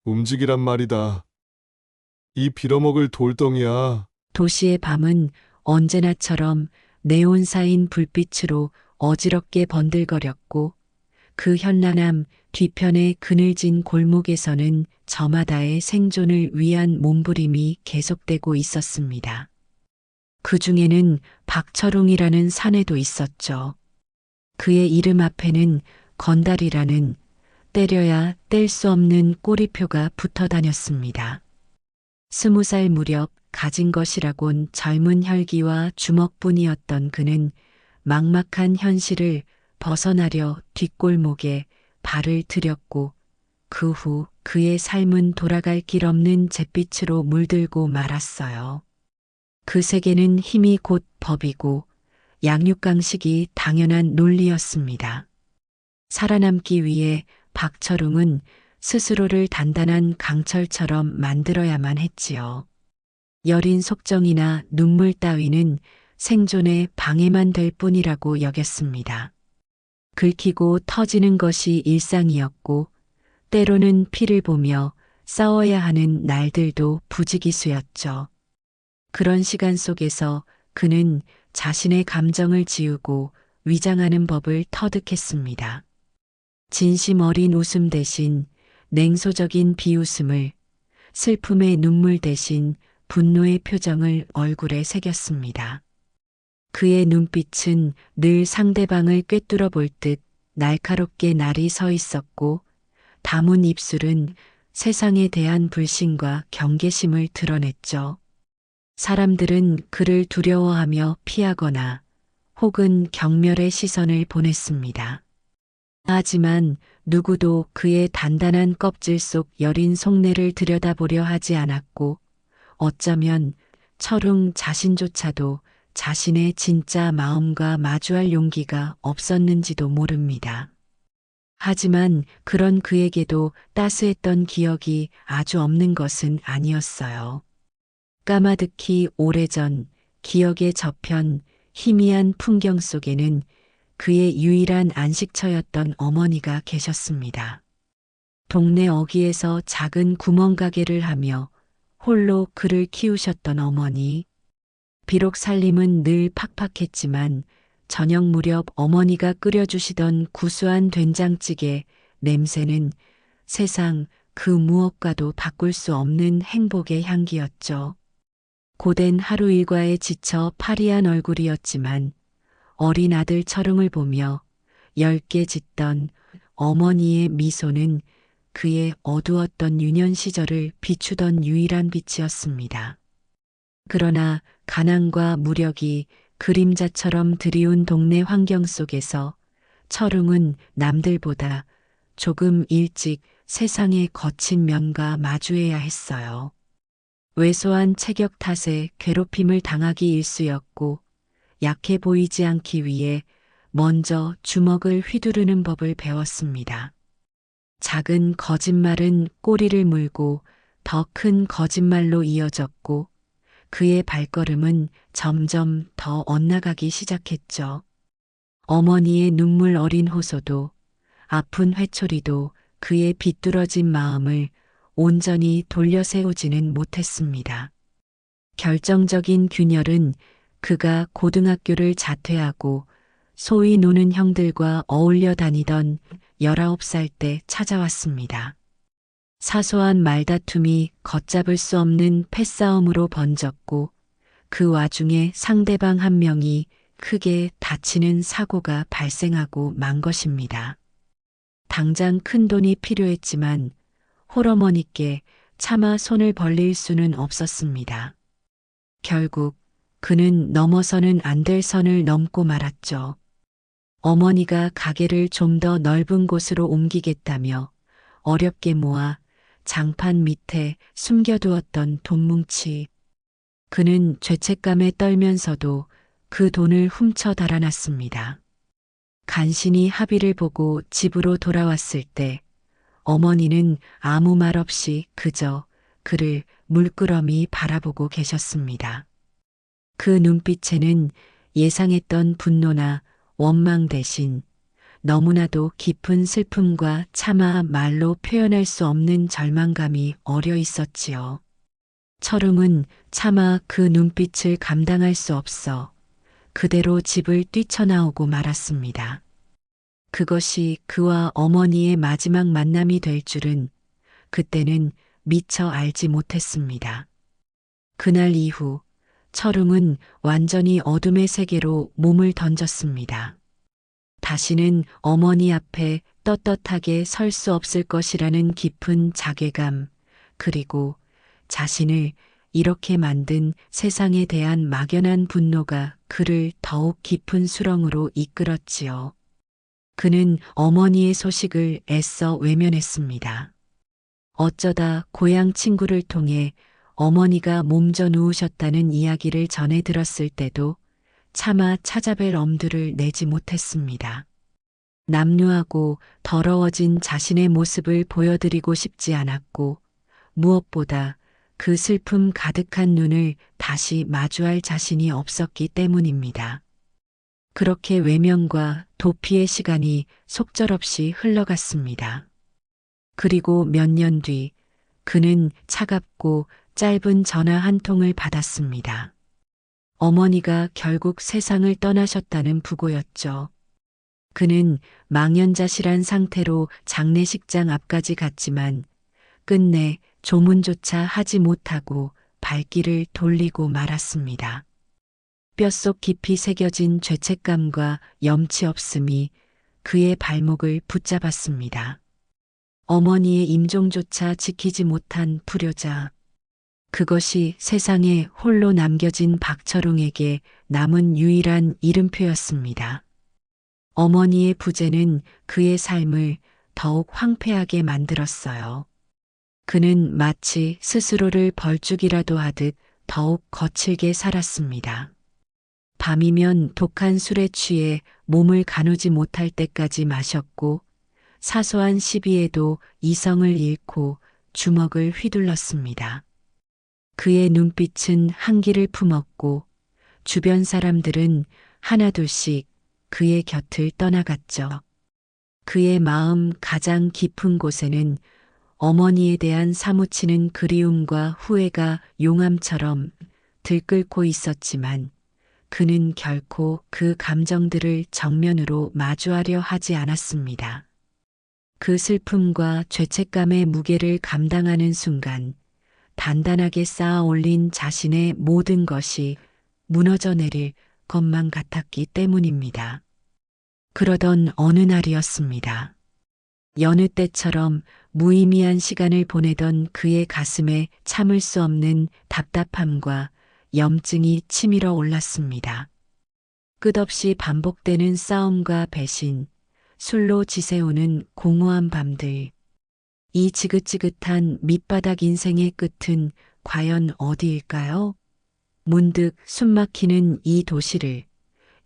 움직이란 말이다. 이 빌어먹을 돌덩이야. 도시의 밤은 언제나처럼 네온사인 불빛으로 어지럽게 번들거렸고 그 현란함 뒤편의 그늘진 골목에서는 저마다의 생존을 위한 몸부림이 계속되고 있었습니다. 그 중에는 박철웅이라는 사내도 있었죠. 그의 이름 앞에는 건달이라는 때려야 뗄 수 없는 꼬리표가 붙어 다녔습니다. 20살 무렵 가진 것이라곤 젊은 혈기와 주먹뿐이었던 그는 막막한 현실을 벗어나려 뒷골목에 발을 들였고 그 후 그의 삶은 돌아갈 길 없는 잿빛으로 물들고 말았어요. 그 세계는 힘이 곧 법이고 양육강식이 당연한 논리였습니다. 살아남기 위해 박철웅은 스스로를 단단한 강철처럼 만들어야만 했지요. 여린 속정이나 눈물 따위는 생존에 방해만 될 뿐이라고 여겼습니다. 긁히고 터지는 것이 일상이었고 때로는 피를 보며 싸워야 하는 날들도 부지기수였죠. 그런 시간 속에서 그는 자신의 감정을 지우고 위장하는 법을 터득했습니다. 진심 어린 웃음 대신 냉소적인 비웃음을, 슬픔의 눈물 대신 분노의 표정을 얼굴에 새겼습니다. 그의 눈빛은 늘 상대방을 꿰뚫어 볼 듯 날카롭게 날이 서 있었고 다문 입술은 세상에 대한 불신과 경계심을 드러냈죠. 사람들은 그를 두려워하며 피하거나 혹은 경멸의 시선을 보냈습니다. 하지만 누구도 그의 단단한 껍질 속 여린 속내를 들여다보려 하지 않았고 어쩌면 철웅 자신조차도 자신의 진짜 마음과 마주할 용기가 없었는지도 모릅니다. 하지만 그런 그에게도 따스했던 기억이 아주 없는 것은 아니었어요. 까마득히 오래전 기억의 저편 희미한 풍경 속에는 그의 유일한 안식처였던 어머니가 계셨습니다. 동네 어귀에서 작은 구멍가게를 하며 홀로 그를 키우셨던 어머니. 비록 살림은 늘 팍팍했지만 저녁 무렵 어머니가 끓여주시던 구수한 된장찌개 냄새는 세상 그 무엇과도 바꿀 수 없는 행복의 향기였죠. 고된 하루 일과에 지쳐 파리한 얼굴이었지만 어린 아들 철웅을 보며 엷게 짓던 어머니의 미소는 그의 어두웠던 유년 시절을 비추던 유일한 빛이었습니다. 그러나 가난과 무력이 그림자처럼 드리운 동네 환경 속에서 철웅은 남들보다 조금 일찍 세상의 거친 면과 마주해야 했어요. 왜소한 체격 탓에 괴롭힘을 당하기 일쑤였고 약해 보이지 않기 위해 먼저 주먹을 휘두르는 법을 배웠습니다. 작은 거짓말은 꼬리를 물고 더 큰 거짓말로 이어졌고 그의 발걸음은 점점 더 엇나가기 시작했죠. 어머니의 눈물 어린 호소도 아픈 회초리도 그의 비뚤어진 마음을 온전히 돌려 세우지는 못했습니다. 결정적인 균열은 그가 고등학교를 자퇴하고 소위 노는 형들과 어울려 다니던 19살 때 찾아왔습니다. 사소한 말다툼이 걷잡을 수 없는 패싸움으로 번졌고 그 와중에 상대방 한 명이 크게 다치는 사고가 발생하고 만 것입니다. 당장 큰 돈이 필요했지만 홀어머니께 차마 손을 벌릴 수는 없었습니다. 결국 그는 넘어서는 안 될 선을 넘고 말았죠. 어머니가 가게를 좀 더 넓은 곳으로 옮기겠다며 어렵게 모아 장판 밑에 숨겨두었던 돈뭉치. 그는 죄책감에 떨면서도 그 돈을 훔쳐 달아났습니다. 간신히 합의를 보고 집으로 돌아왔을 때 어머니는 아무 말 없이 그저 그를 물끄러미 바라보고 계셨습니다. 그 눈빛에는 예상했던 분노나 원망 대신 너무나도 깊은 슬픔과 차마 말로 표현할 수 없는 절망감이 어려 있었지요. 철웅은 차마 그 눈빛을 감당할 수 없어 그대로 집을 뛰쳐나오고 말았습니다. 그것이 그와 어머니의 마지막 만남이 될 줄은 그때는 미처 알지 못했습니다. 그날 이후 철웅은 완전히 어둠의 세계로 몸을 던졌습니다. 다시는 어머니 앞에 떳떳하게 설 수 없을 것이라는 깊은 자괴감, 그리고 자신을 이렇게 만든 세상에 대한 막연한 분노가 그를 더욱 깊은 수렁으로 이끌었지요. 그는 어머니의 소식을 애써 외면했습니다. 어쩌다 고향 친구를 통해 어머니가 몸져 누우셨다는 이야기를 전해 들었을 때도 차마 찾아뵐 엄두를 내지 못했습니다. 남루하고 더러워진 자신의 모습을 보여드리고 싶지 않았고, 무엇보다 그 슬픔 가득한 눈을 다시 마주할 자신이 없었기 때문입니다. 그렇게 외면과 도피의 시간이 속절없이 흘러갔습니다. 그리고 몇 년 뒤 그는 차갑고 짧은 전화 한 통을 받았습니다. 어머니가 결국 세상을 떠나셨다는 부고였죠. 그는 망연자실한 상태로 장례식장 앞까지 갔지만 끝내 조문조차 하지 못하고 발길을 돌리고 말았습니다. 뼛속 깊이 새겨진 죄책감과 염치 없음이 그의 발목을 붙잡았습니다. 어머니의 임종조차 지키지 못한 불효자. 그것이 세상에 홀로 남겨진 박철웅에게 남은 유일한 이름표였습니다. 어머니의 부재는 그의 삶을 더욱 황폐하게 만들었어요. 그는 마치 스스로를 벌죽이라도 하듯 더욱 거칠게 살았습니다. 밤이면 독한 술에 취해 몸을 가누지 못할 때까지 마셨고, 사소한 시비에도 이성을 잃고 주먹을 휘둘렀습니다. 그의 눈빛은 한기를 품었고 주변 사람들은 하나둘씩 그의 곁을 떠나갔죠. 그의 마음 가장 깊은 곳에는 어머니에 대한 사무치는 그리움과 후회가 용암처럼 들끓고 있었지만 그는 결코 그 감정들을 정면으로 마주하려 하지 않았습니다. 그 슬픔과 죄책감의 무게를 감당하는 순간 단단하게 쌓아 올린 자신의 모든 것이 무너져 내릴 것만 같았기 때문입니다. 그러던 어느 날이었습니다. 여느 때처럼 무의미한 시간을 보내던 그의 가슴에 참을 수 없는 답답함과 염증이 치밀어 올랐습니다. 끝없이 반복되는 싸움과 배신, 술로 지새우는 공허한 밤들. 이 지긋지긋한 밑바닥 인생의 끝은 과연 어디일까요? 문득 숨막히는 이 도시를,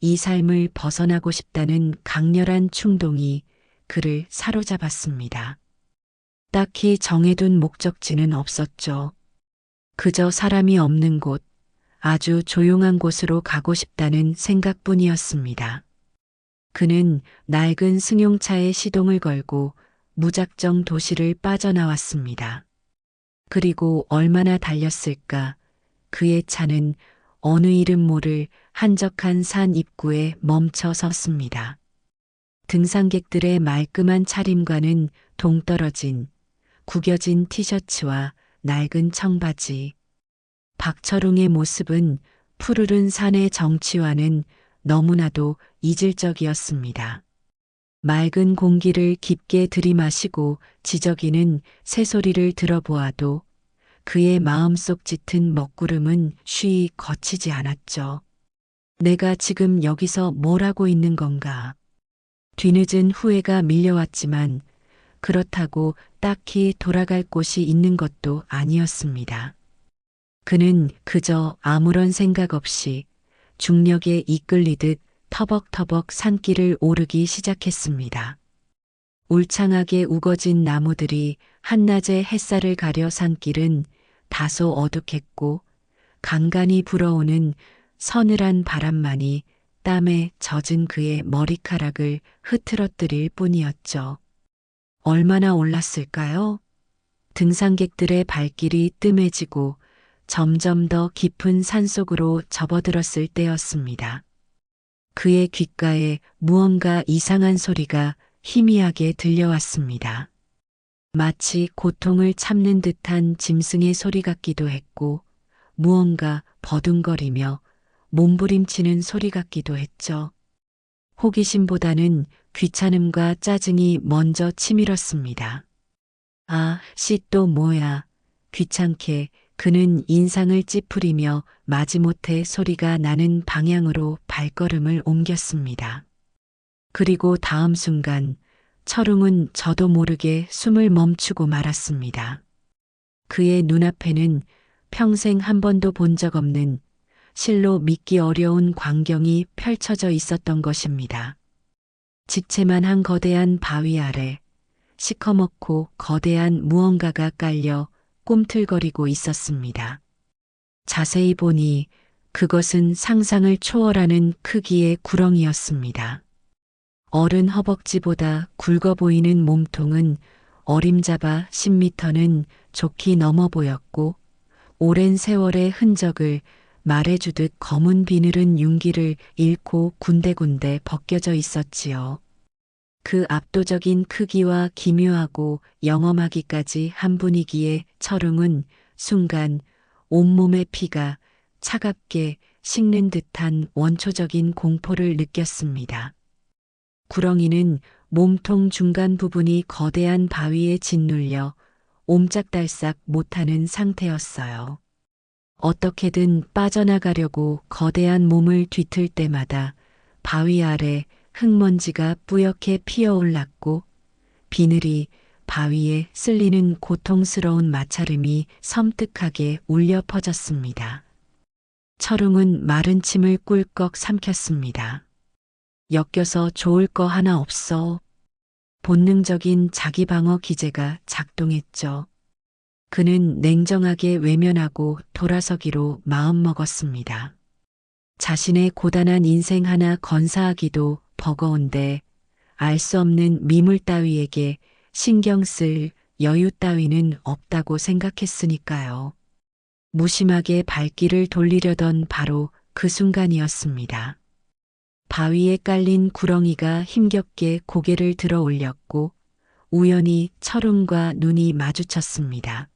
이 삶을 벗어나고 싶다는 강렬한 충동이 그를 사로잡았습니다. 딱히 정해둔 목적지는 없었죠. 그저 사람이 없는 곳, 아주 조용한 곳으로 가고 싶다는 생각뿐이었습니다. 그는 낡은 승용차에 시동을 걸고 무작정 도시를 빠져나왔습니다. 그리고 얼마나 달렸을까? 그의 차는 어느 이름 모를 한적한 산 입구에 멈춰 섰습니다. 등산객들의 말끔한 차림과는 동떨어진 구겨진 티셔츠와 낡은 청바지. 박철웅의 모습은 푸르른 산의 정취와는 너무나도 이질적이었습니다. 맑은 공기를 깊게 들이마시고 지저귀는 새소리를 들어보아도 그의 마음속 짙은 먹구름은 쉬이 거치지 않았죠. 내가 지금 여기서 뭘 하고 있는 건가? 뒤늦은 후회가 밀려왔지만 그렇다고 딱히 돌아갈 곳이 있는 것도 아니었습니다. 그는 그저 아무런 생각 없이 중력에 이끌리듯 터벅터벅 산길을 오르기 시작했습니다. 울창하게 우거진 나무들이 한낮의 햇살을 가려 산길은 다소 어둑했고 간간히 불어오는 서늘한 바람만이 땀에 젖은 그의 머리카락을 흐트러뜨릴 뿐이었죠. 얼마나 올랐을까요? 등산객들의 발길이 뜸해지고 점점 더 깊은 산속으로 접어들었을 때였습니다. 그의 귓가에 무언가 이상한 소리가 희미하게 들려왔습니다. 마치 고통을 참는 듯한 짐승의 소리 같기도 했고, 무언가 버둥거리며 몸부림치는 소리 같기도 했죠. 호기심보다는 귀찮음과 짜증이 먼저 치밀었습니다. 아, 씨 또 뭐야. 귀찮게 그는 인상을 찌푸리며 마지못해 소리가 나는 방향으로 발걸음을 옮겼습니다. 그리고 다음 순간 철웅은 저도 모르게 숨을 멈추고 말았습니다. 그의 눈앞에는 평생 한 번도 본 적 없는 실로 믿기 어려운 광경이 펼쳐져 있었던 것입니다. 직채만한 거대한 바위 아래 시커멓고 거대한 무언가가 깔려 꿈틀거리고 있었습니다. 자세히 보니 그것은 상상을 초월하는 크기의 구렁이였습니다. 어른 허벅지보다 굵어 보이는 몸통은 어림잡아 10m는 좋게 넘어 보였고, 오랜 세월의 흔적을 말해주듯 검은 비늘은 윤기를 잃고 군데군데 벗겨져 있었지요. 그 압도적인 크기와 기묘하고 영험하기까지 한 분이기에 철웅은 순간 온몸의 피가 차갑게 식는 듯한 원초적인 공포를 느꼈습니다. 구렁이는 몸통 중간 부분이 거대한 바위에 짓눌려 옴짝달싹 못하는 상태였어요. 어떻게든 빠져나가려고 거대한 몸을 뒤틀 때마다 바위 아래 흙먼지가 뿌옇게 피어올랐고, 비늘이 바위에 쓸리는 고통스러운 마찰음이 섬뜩하게 울려 퍼졌습니다. 철웅은 마른 침을 꿀꺽 삼켰습니다. 엮여서 좋을 거 하나 없어. 본능적인 자기 방어 기제가 작동했죠. 그는 냉정하게 외면하고 돌아서기로 마음먹었습니다. 자신의 고단한 인생 하나 건사하기도 버거운데 알 수 없는 미물 따위에게 신경 쓸 여유 따위는 없다고 생각했으니까요. 무심하게 발길을 돌리려던 바로 그 순간이었습니다. 바위에 깔린 구렁이가 힘겹게 고개를 들어 올렸고 우연히 철웅과 눈이 마주쳤습니다.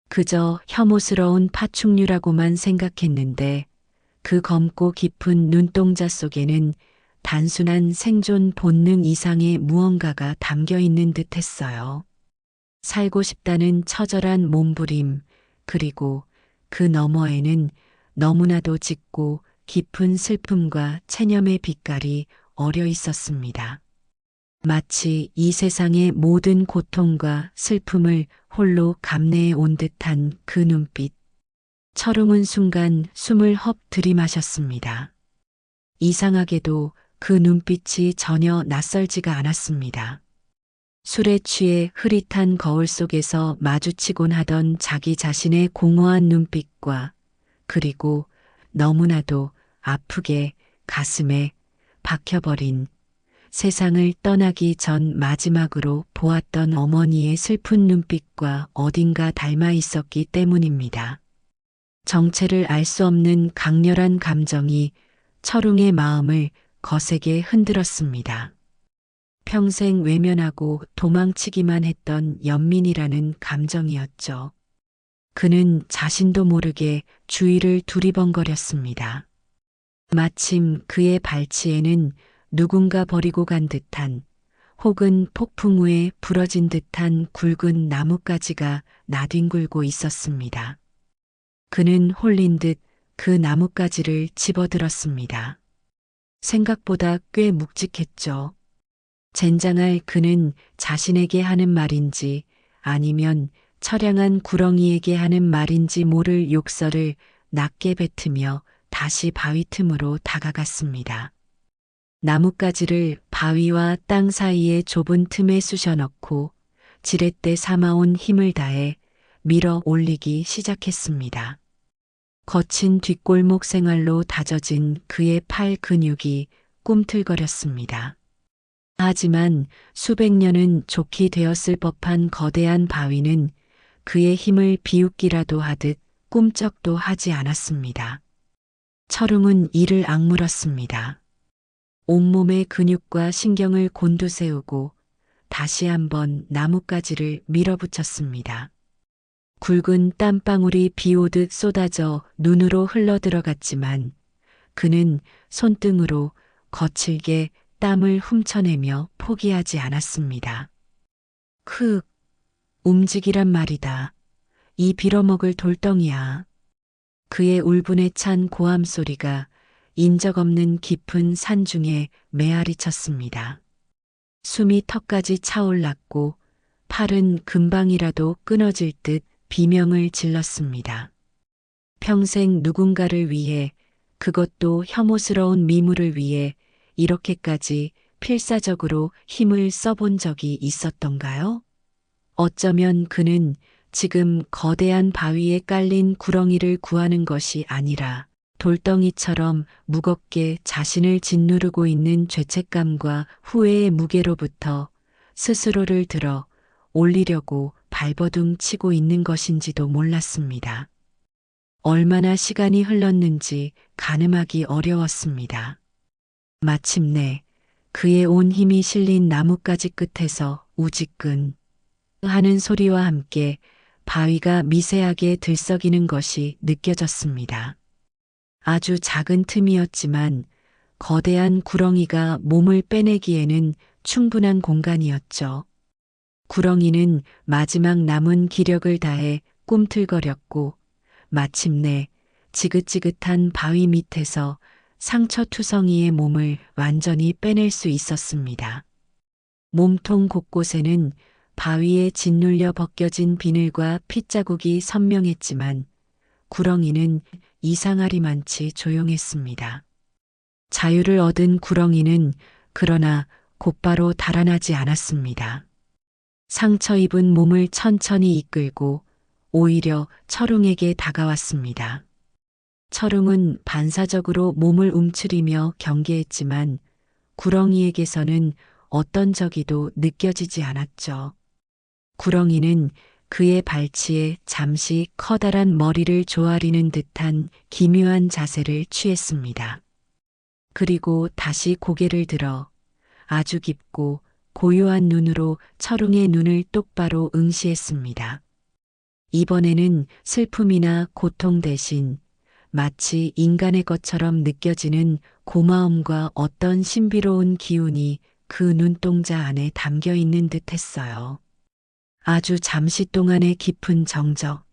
그저 혐오스러운 파충류라고만 생각했는데 그 검고 깊은 눈동자 속에는 단순한 생존 본능 이상의 무언가가 담겨 있는 듯 했어요. 살고 싶다는 처절한 몸부림, 그리고 그 너머에는 너무나도 짙고 깊은 슬픔과 체념의 빛깔이 어려 있었습니다. 마치 이 세상의 모든 고통과 슬픔을 홀로 감내해 온 듯한 그 눈빛. 철웅은 순간 숨을 헉 들이마셨습니다. 이상하게도 그 눈빛이 전혀 낯설지가 않았습니다. 술에 취해 흐릿한 거울 속에서 마주치곤 하던 자기 자신의 공허한 눈빛과, 그리고 너무나도 아프게 가슴에 박혀버린, 세상을 떠나기 전 마지막으로 보았던 어머니의 슬픈 눈빛과 어딘가 닮아 있었기 때문입니다. 정체를 알 수 없는 강렬한 감정이 철웅의 마음을 거세게 흔들었습니다. 평생 외면하고 도망치기만 했던 연민이라는 감정이었죠. 그는 자신도 모르게 주위를 두리번거렸습니다. 마침 그의 발치에는 누군가 버리고 간 듯한, 혹은 폭풍 후에 부러진 듯한 굵은 나뭇가지가 나뒹굴고 있었습니다. 그는 홀린 듯 그 나뭇가지를 집어들었습니다. 생각보다 꽤 묵직했죠. 젠장할 그는 자신에게 하는 말인지 아니면 처량한 구렁이에게 하는 말인지 모를 욕설을 낮게 뱉으며 다시 바위 틈으로 다가갔습니다. 나뭇가지를 바위와 땅 사이의 좁은 틈에 쑤셔 넣고 지렛대 삼아온 힘을 다해 밀어 올리기 시작했습니다. 거친 뒷골목 생활로 다져진 그의 팔 근육이 꿈틀거렸습니다. 하지만 수백 년은 좋게 되었을 법한 거대한 바위는 그의 힘을 비웃기라도 하듯 꿈쩍도 하지 않았습니다. 철웅은 이를 악물었습니다. 온몸의 근육과 신경을 곤두세우고 다시 한번 나뭇가지를 밀어붙였습니다. 굵은 땀방울이 비오듯 쏟아져 눈으로 흘러들어갔지만 그는 손등으로 거칠게 땀을 훔쳐내며 포기하지 않았습니다. 움직이란 말이다. 이 빌어먹을 돌덩이야. 그의 울분에 찬 고함 소리가 인적 없는 깊은 산중에 메아리쳤습니다. 숨이 턱까지 차올랐고 팔은 금방이라도 끊어질 듯 비명을 질렀습니다. 평생 누군가를 위해, 그것도 혐오스러운 미물을 위해 이렇게까지 필사적으로 힘을 써본 적이 있었던가요? 어쩌면 그는 지금 거대한 바위에 깔린 구렁이를 구하는 것이 아니라 돌덩이처럼 무겁게 자신을 짓누르고 있는 죄책감과 후회의 무게로부터 스스로를 들어 올리려고 발버둥 치고 있는 것인지도 몰랐습니다. 얼마나 시간이 흘렀는지 가늠하기 어려웠습니다. 마침내 그의 온 힘이 실린 나뭇가지 끝에서 우지끈 하는 소리와 함께 바위가 미세하게 들썩이는 것이 느껴졌습니다. 아주 작은 틈이었지만 거대한 구렁이가 몸을 빼내기에는 충분한 공간이었죠. 구렁이는 마지막 남은 기력을 다해 꿈틀거렸고 마침내 지긋지긋한 바위 밑에서 상처투성이의 몸을 완전히 빼낼 수 있었습니다. 몸통 곳곳에는 바위에 짓눌려 벗겨진 비늘과 핏자국이 선명했지만 구렁이는 이상하리만치 조용했습니다. 자유를 얻은 구렁이는 그러나 곧바로 달아나지 않았습니다. 상처 입은 몸을 천천히 이끌고 오히려 철웅에게 다가왔습니다. 철웅은 반사적으로 몸을 움츠리며 경계했지만 구렁이에게서는 어떤 적이도 느껴지지 않았죠. 구렁이는 그의 발치에 잠시 커다란 머리를 조아리는 듯한 기묘한 자세를 취했습니다. 그리고 다시 고개를 들어 아주 깊고 고요한 눈으로 철웅의 눈을 똑바로 응시했습니다. 이번에는 슬픔이나 고통 대신 마치 인간의 것처럼 느껴지는 고마움과 어떤 신비로운 기운이 그 눈동자 안에 담겨 있는 듯 했어요. 아주 잠시 동안의 깊은 정적.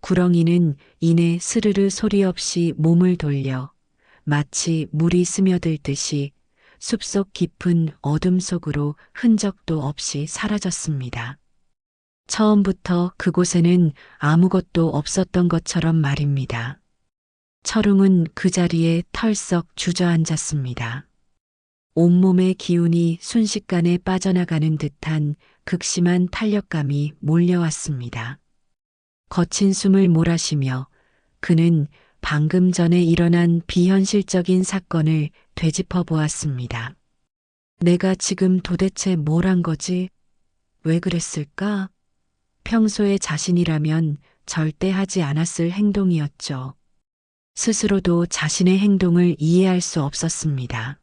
구렁이는 이내 스르르 소리 없이 몸을 돌려 마치 물이 스며들듯이 숲속 깊은 어둠 속으로 흔적도 없이 사라졌습니다. 처음부터 그곳에는 아무것도 없었던 것처럼 말입니다. 철웅은 그 자리에 털썩 주저앉았습니다. 온몸의 기운이 순식간에 빠져나가는 듯한 극심한 탄력감이 몰려왔습니다. 거친 숨을 몰아쉬며 그는 방금 전에 일어난 비현실적인 사건을 되짚어 보았습니다. 내가 지금 도대체 뭘 한 거지? 왜 그랬을까? 평소에 자신이라면 절대 하지 않았을 행동이었죠. 스스로도 자신의 행동을 이해할 수 없었습니다.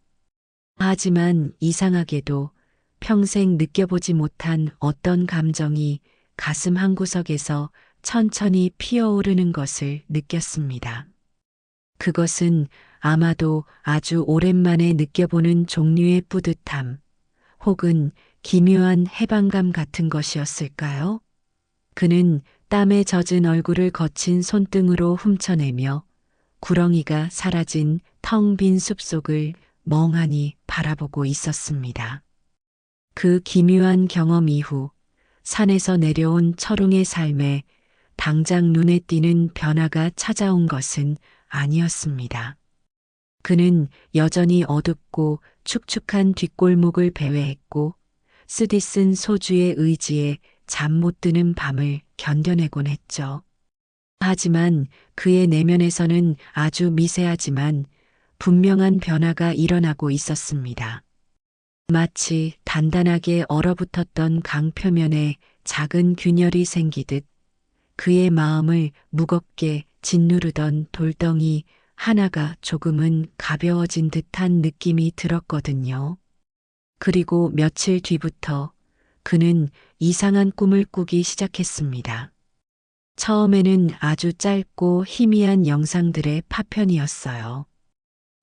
하지만 이상하게도 평생 느껴보지 못한 어떤 감정이 가슴 한구석에서 천천히 피어오르는 것을 느꼈습니다. 그것은 아마도 아주 오랜만에 느껴보는 종류의 뿌듯함 혹은 기묘한 해방감 같은 것이었을까요? 그는 땀에 젖은 얼굴을 거친 손등으로 훔쳐내며 구렁이가 사라진 텅 빈 숲속을 멍하니 바라보고 있었습니다. 그 기묘한 경험 이후 산에서 내려온 철웅의 삶에 당장 눈에 띄는 변화가 찾아온 것은 아니었습니다. 그는 여전히 어둡고 축축한 뒷골목을 배회했고 쓰디쓴 소주의 의지에 잠 못 드는 밤을 견뎌내곤 했죠. 하지만 그의 내면에서는 아주 미세하지만 분명한 변화가 일어나고 있었습니다. 마치 단단하게 얼어붙었던 강 표면에 작은 균열이 생기듯 그의 마음을 무겁게 짓누르던 돌덩이 하나가 조금은 가벼워진 듯한 느낌이 들었거든요. 그리고 며칠 뒤부터 그는 이상한 꿈을 꾸기 시작했습니다. 처음에는 아주 짧고 희미한 영상들의 파편이었어요.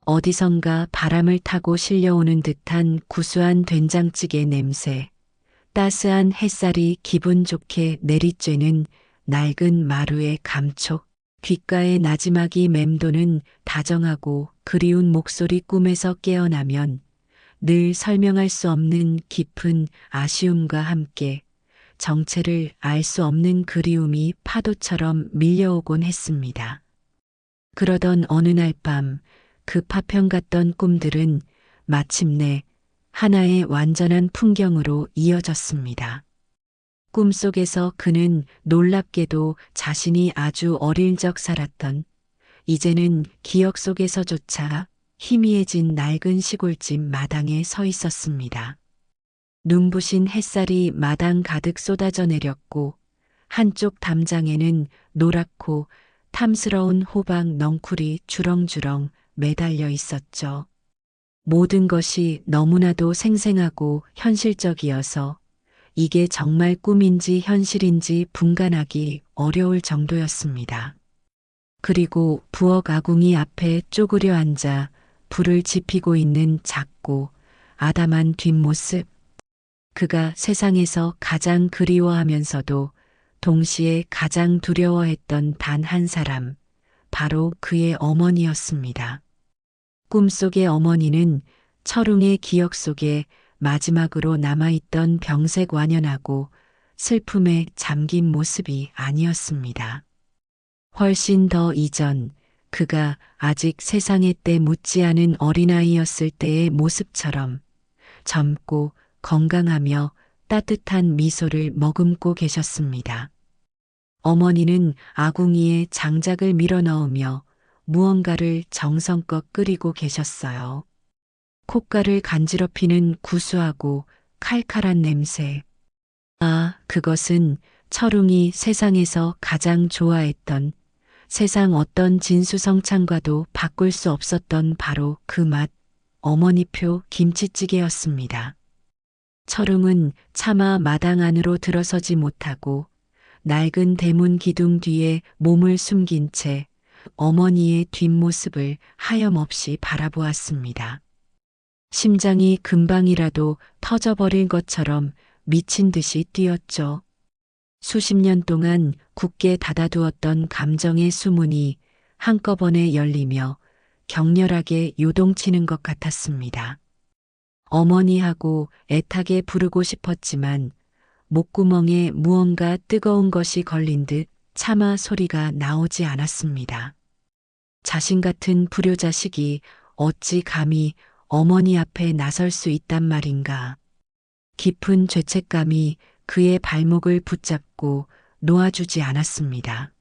어디선가 바람을 타고 실려오는 듯한 구수한 된장찌개 냄새, 따스한 햇살이 기분 좋게 내리쬐는 낡은 마루의 감촉, 귓가에 나지막이 맴도는 다정하고 그리운 목소리 꿈에서 깨어나면 늘 설명할 수 없는 깊은 아쉬움과 함께 정체를 알 수 없는 그리움이 파도처럼 밀려오곤 했습니다. 그러던 어느 날 밤 그 파편 같던 꿈들은 마침내 하나의 완전한 풍경으로 이어졌습니다. 꿈속에서 그는 놀랍게도 자신이 아주 어릴 적 살았던 이제는 기억 속에서조차 희미해진 낡은 시골집 마당에 서 있었습니다. 눈부신 햇살이 마당 가득 쏟아져 내렸고 한쪽 담장에는 노랗고 탐스러운 호박 넝쿨이 주렁주렁 매달려 있었죠. 모든 것이 너무나도 생생하고 현실적이어서 이게 정말 꿈인지 현실인지 분간하기 어려울 정도였습니다. 그리고 부엌 아궁이 앞에 쪼그려 앉아 불을 지피고 있는 작고 아담한 뒷모습. 그가 세상에서 가장 그리워하면서도 동시에 가장 두려워했던 단 한 사람, 바로 그의 어머니였습니다. 꿈속의 어머니는 철웅의 기억 속에 마지막으로 남아있던 병색 완연하고 슬픔에 잠긴 모습이 아니었습니다. 훨씬 더 이전 그가 아직 세상의 때 묻지 않은 어린아이였을 때의 모습처럼 젊고 건강하며 따뜻한 미소를 머금고 계셨습니다. 어머니는 아궁이에 장작을 밀어 넣으며 무언가를 정성껏 끓이고 계셨어요. 콧가를 간지럽히는 구수하고 칼칼한 냄새. 아, 그것은 철웅이 세상에서 가장 좋아했던 세상 어떤 진수성찬과도 바꿀 수 없었던 바로 그 맛, 어머니표 김치찌개였습니다. 철웅은 차마 마당 안으로 들어서지 못하고 낡은 대문 기둥 뒤에 몸을 숨긴 채 어머니의 뒷모습을 하염없이 바라보았습니다. 심장이 금방이라도 터져버릴 것처럼 미친 듯이 뛰었죠. 수십 년 동안 굳게 닫아두었던 감정의 수문이 한꺼번에 열리며 격렬하게 요동치는 것 같았습니다. 어머니하고 애타게 부르고 싶었지만 목구멍에 무언가 뜨거운 것이 걸린 듯 차마 소리가 나오지 않았습니다. 자신 같은 불효자식이 어찌 감히 어머니 앞에 나설 수 있단 말인가. 깊은 죄책감이 그의 발목을 붙잡고 놓아주지 않았습니다.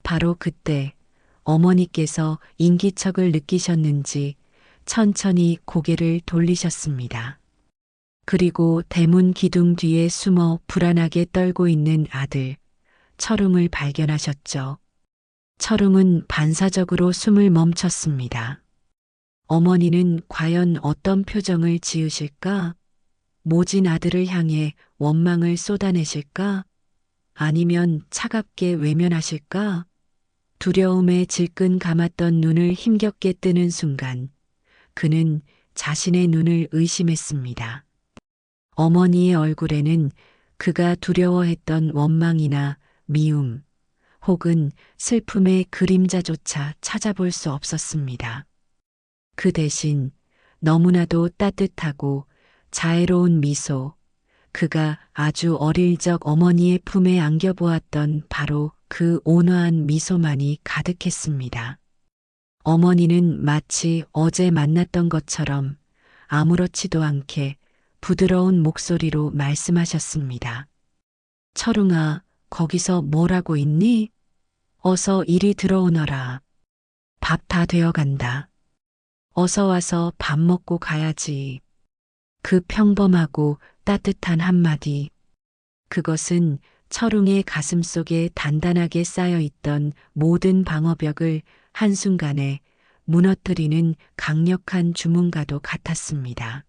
바로 그때 어머니께서 인기척을 느끼셨는지 천천히 고개를 돌리셨습니다. 그리고 대문 기둥 뒤에 숨어 불안하게 떨고 있는 아들, 철웅을 발견하셨죠. 철웅은 반사적으로 숨을 멈췄습니다. 어머니는 과연 어떤 표정을 지으실까? 모진 아들을 향해 원망을 쏟아내실까? 아니면 차갑게 외면하실까? 두려움에 질끈 감았던 눈을 힘겹게 뜨는 순간 그는 자신의 눈을 의심했습니다. 어머니의 얼굴에는 그가 두려워했던 원망이나 미움 혹은 슬픔의 그림자조차 찾아볼 수 없었습니다. 그 대신 너무나도 따뜻하고 자애로운 미소, 그가 아주 어릴 적 어머니의 품에 안겨보았던 바로 그 온화한 미소만이 가득했습니다. 어머니는 마치 어제 만났던 것처럼 아무렇지도 않게 부드러운 목소리로 말씀하셨습니다. 철웅아, 거기서 뭘 하고 있니? 어서 이리 들어오너라. 밥 다 되어 간다. 어서 와서 밥 먹고 가야지. 그 평범하고 따뜻한 한마디. 그것은 철웅의 가슴 속에 단단하게 쌓여 있던 모든 방어벽을 한순간에 무너뜨리는 강력한 주문과도 같았습니다.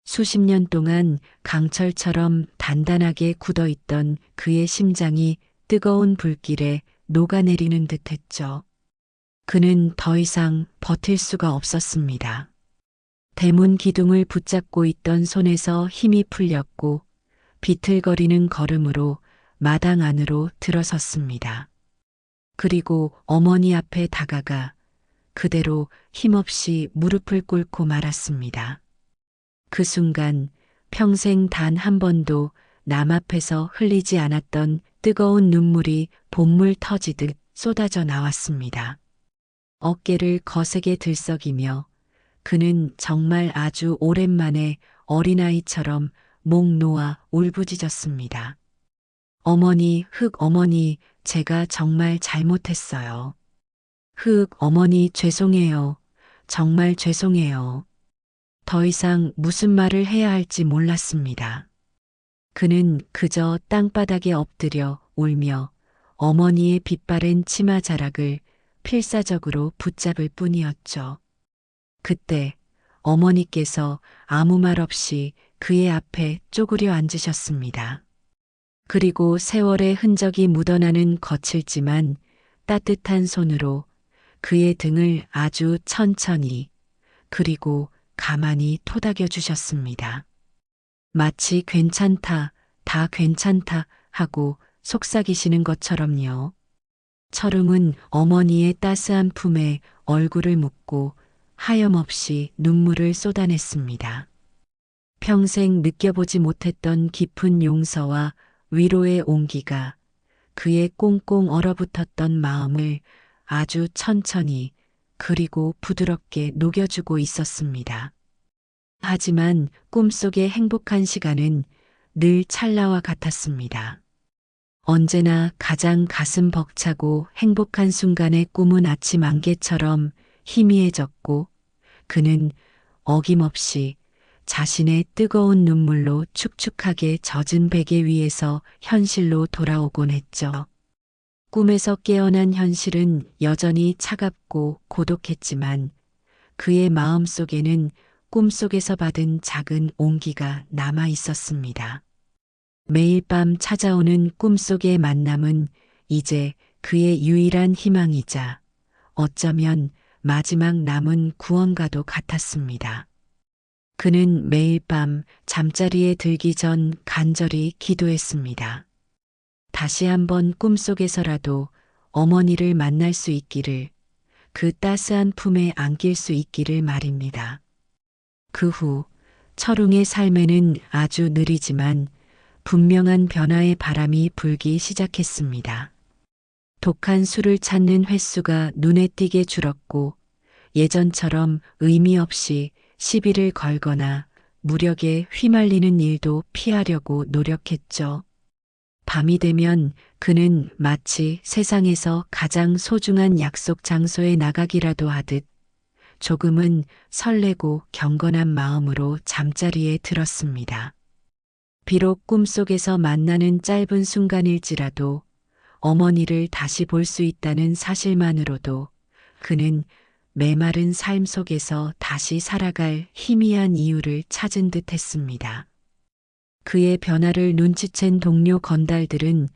수십 년 동안 강철처럼 단단하게 굳어 있던 그의 심장이 뜨거운 불길에 녹아내리는 듯 했죠. 그는 더 이상 버틸 수가 없었습니다. 대문 기둥을 붙잡고 있던 손에서 힘이 풀렸고 비틀거리는 걸음으로 마당 안으로 들어섰습니다. 그리고 어머니 앞에 다가가 그대로 힘없이 무릎을 꿇고 말았습니다. 그 순간 평생 단 한 번도 남 앞에서 흘리지 않았던 뜨거운 눈물이 본물 터지듯 쏟아져 나왔습니다. 어깨를 거세게 들썩이며 그는 정말 아주 오랜만에 어린아이처럼 목 놓아 울부짖었습니다. 어머니, 흑 어머니, 제가 정말 잘못했어요. 흑 어머니 죄송해요. 정말 죄송해요. 더 이상 무슨 말을 해야 할지 몰랐습니다. 그는 그저 땅바닥에 엎드려 울며 어머니의 빛바랜 치마 자락을 필사적으로 붙잡을 뿐이었죠. 그때 어머니께서 아무 말 없이 그의 앞에 쪼그려 앉으셨습니다. 그리고 세월의 흔적이 묻어나는 거칠지만 따뜻한 손으로 그의 등을 아주 천천히 그리고 가만히 토닥여 주셨습니다. 마치 괜찮다, 다 괜찮다 하고 속삭이시는 것처럼요. 철웅은 어머니의 따스한 품에 얼굴을 묻고 하염없이 눈물을 쏟아냈습니다. 평생 느껴보지 못했던 깊은 용서와 위로의 온기가 그의 꽁꽁 얼어붙었던 마음을 아주 천천히 그리고 부드럽게 녹여주고 있었습니다. 하지만 꿈속의 행복한 시간은 늘 찰나와 같았습니다. 언제나 가장 가슴 벅차고 행복한 순간의 꿈은 아침 안개처럼 희미해졌고 그는 어김없이 자신의 뜨거운 눈물로 축축하게 젖은 베개 위에서 현실로 돌아오곤 했죠. 꿈에서 깨어난 현실은 여전히 차갑고 고독했지만 그의 마음 속에는 꿈속에서 받은 작은 온기가 남아 있었습니다. 매일 밤 찾아오는 꿈속의 만남은 이제 그의 유일한 희망이자 어쩌면 마지막 남은 구원과도 같았습니다. 그는 매일 밤 잠자리에 들기 전 간절히 기도했습니다. 다시 한번 꿈속에서라도 어머니를 만날 수 있기를, 그 따스한 품에 안길 수 있기를 말입니다. 그 후 철웅의 삶에는 아주 느리지만 분명한 변화의 바람이 불기 시작했습니다. 독한 술을 찾는 횟수가 눈에 띄게 줄었고 예전처럼 의미 없이 시비를 걸거나 무력에 휘말리는 일도 피하려고 노력했죠. 밤이 되면 그는 마치 세상에서 가장 소중한 약속 장소에 나가기라도 하듯 조금은 설레고 경건한 마음으로 잠자리에 들었습니다. 비록 꿈속에서 만나는 짧은 순간일지라도 어머니를 다시 볼 수 있다는 사실만으로도 그는 메마른 삶 속에서 다시 살아갈 희미한 이유를 찾은 듯 했습니다. 그의 변화를 눈치챈 동료 건달들은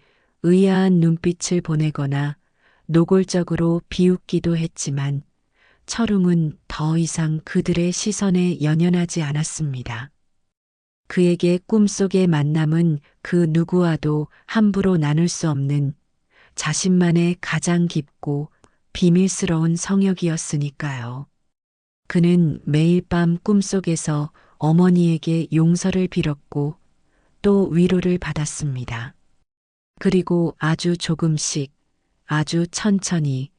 의아한 눈빛을 보내거나 노골적으로 비웃기도 했지만 철웅은 더 이상 그들의 시선에 연연하지 않았습니다. 그에게 꿈속의 만남은 그 누구와도 함부로 나눌 수 없는 자신만의 가장 깊고 비밀스러운 성역이었으니까요. 그는 매일 밤 꿈속에서 어머니에게 용서를 빌었고 또 위로를 받았습니다. 그리고 아주 조금씩, 아주 천천히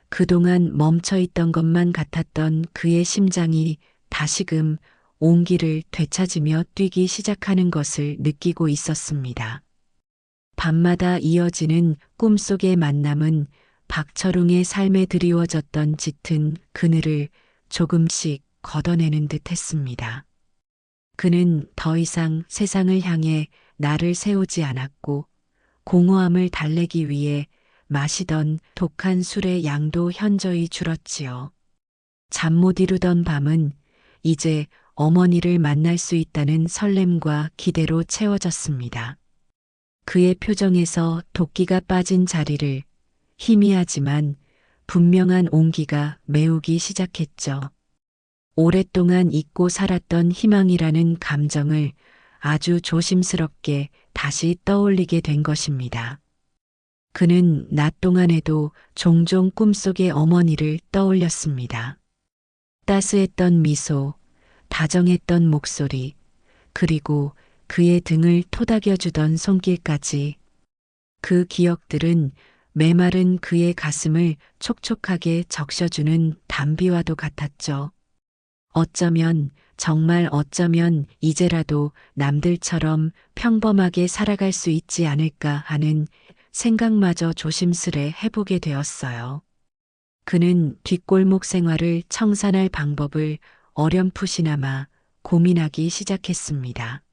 그동안 멈춰있던 것만 같았던 그의 심장이 다시금 온기를 되찾으며 뛰기 시작하는 것을 느끼고 있었습니다. 밤마다 이어지는 꿈속의 만남은 박철웅의 삶에 드리워졌던 짙은 그늘을 조금씩 걷어내는 듯 했습니다. 그는 더 이상 세상을 향해 나를 세우지 않았고 공허함을 달래기 위해 마시던 독한 술의 양도 현저히 줄었지요. 잠 못 이루던 밤은 이제 어머니를 만날 수 있다는 설렘과 기대로 채워졌습니다. 그의 표정에서 도끼가 빠진 자리를 희미하지만 분명한 온기가 메우기 시작했죠. 오랫동안 잊고 살았던 희망이라는 감정을 아주 조심스럽게 다시 떠올리게 된 것입니다. 그는 낮 동안에도 종종 꿈속의 어머니를 떠올렸습니다. 따스했던 미소, 다정했던 목소리, 그리고 그의 등을 토닥여주던 손길까지. 그 기억들은 메마른 그의 가슴을 촉촉하게 적셔주는 담비와도 같았죠. 어쩌면, 정말 어쩌면 이제라도 남들처럼 평범하게 살아갈 수 있지 않을까 하는 생각마저 조심스레 해보게 되었어요. 그는 뒷골목 생활을 청산할 방법을 어렴풋이나마 고민하기 시작했습니다.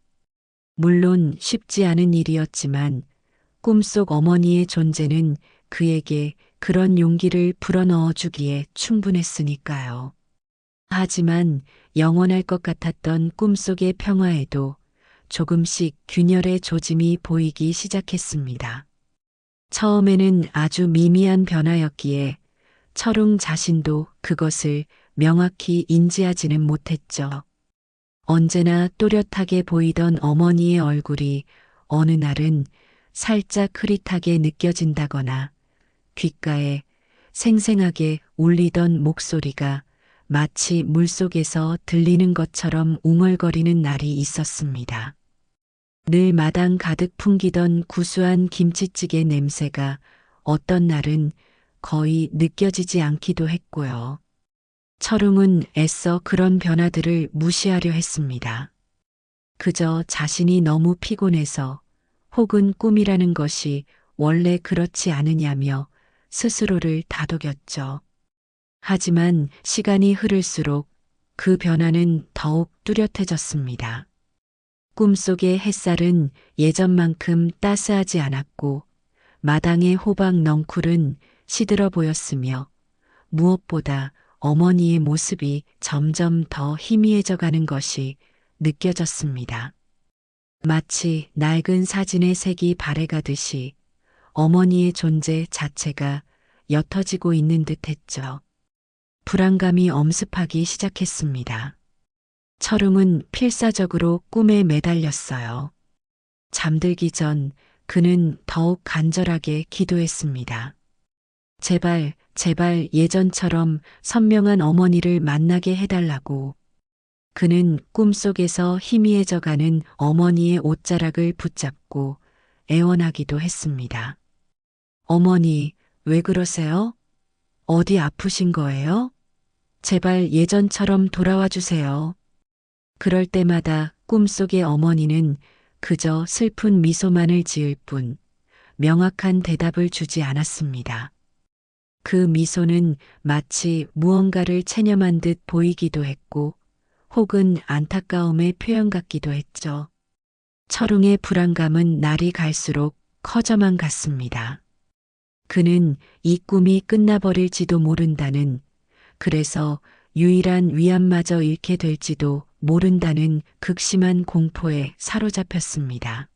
물론 쉽지 않은 일이었지만 꿈속 어머니의 존재는 그에게 그런 용기를 불어넣어 주기에 충분했으니까요. 하지만 영원할 것 같았던 꿈속의 평화에도 조금씩 균열의 조짐이 보이기 시작했습니다. 처음에는 아주 미미한 변화였기에 철웅 자신도 그것을 명확히 인지하지는 못했죠. 언제나 또렷하게 보이던 어머니의 얼굴이 어느 날은 살짝 흐릿하게 느껴진다거나 귓가에 생생하게 울리던 목소리가 마치 물속에서 들리는 것처럼 웅얼거리는 날이 있었습니다. 늘 마당 가득 풍기던 구수한 김치찌개 냄새가 어떤 날은 거의 느껴지지 않기도 했고요. 철웅은 애써 그런 변화들을 무시하려 했습니다. 그저 자신이 너무 피곤해서 혹은 꿈이라는 것이 원래 그렇지 않으냐며 스스로를 다독였죠. 하지만 시간이 흐를수록 그 변화는 더욱 뚜렷해졌습니다. 꿈속의 햇살은 예전만큼 따스하지 않았고 마당의 호박 넝쿨은 시들어 보였으며 무엇보다 어머니의 모습이 점점 더 희미해져 가는 것이 느껴졌습니다. 마치 낡은 사진의 색이 바래가듯이 어머니의 존재 자체가 옅어지고 있는 듯 했죠. 불안감이 엄습하기 시작했습니다. 철웅은 필사적으로 꿈에 매달렸어요. 잠들기 전 그는 더욱 간절하게 기도했습니다. 제발, 제발 예전처럼 선명한 어머니를 만나게 해달라고. 그는 꿈속에서 희미해져가는 어머니의 옷자락을 붙잡고 애원하기도 했습니다. 어머니, 왜 그러세요? 어디 아프신 거예요? 제발 예전처럼 돌아와 주세요. 그럴 때마다 꿈속의 어머니는 그저 슬픈 미소만을 지을 뿐 명확한 대답을 주지 않았습니다. 그 미소는 마치 무언가를 체념한 듯 보이기도 했고 혹은 안타까움의 표현 같기도 했죠. 철웅의 불안감은 날이 갈수록 커져만 갔습니다. 그는 이 꿈이 끝나버릴지도 모른다는, 그래서 유일한 위안마저 잃게 될지도 모른다는 극심한 공포에 사로잡혔습니다.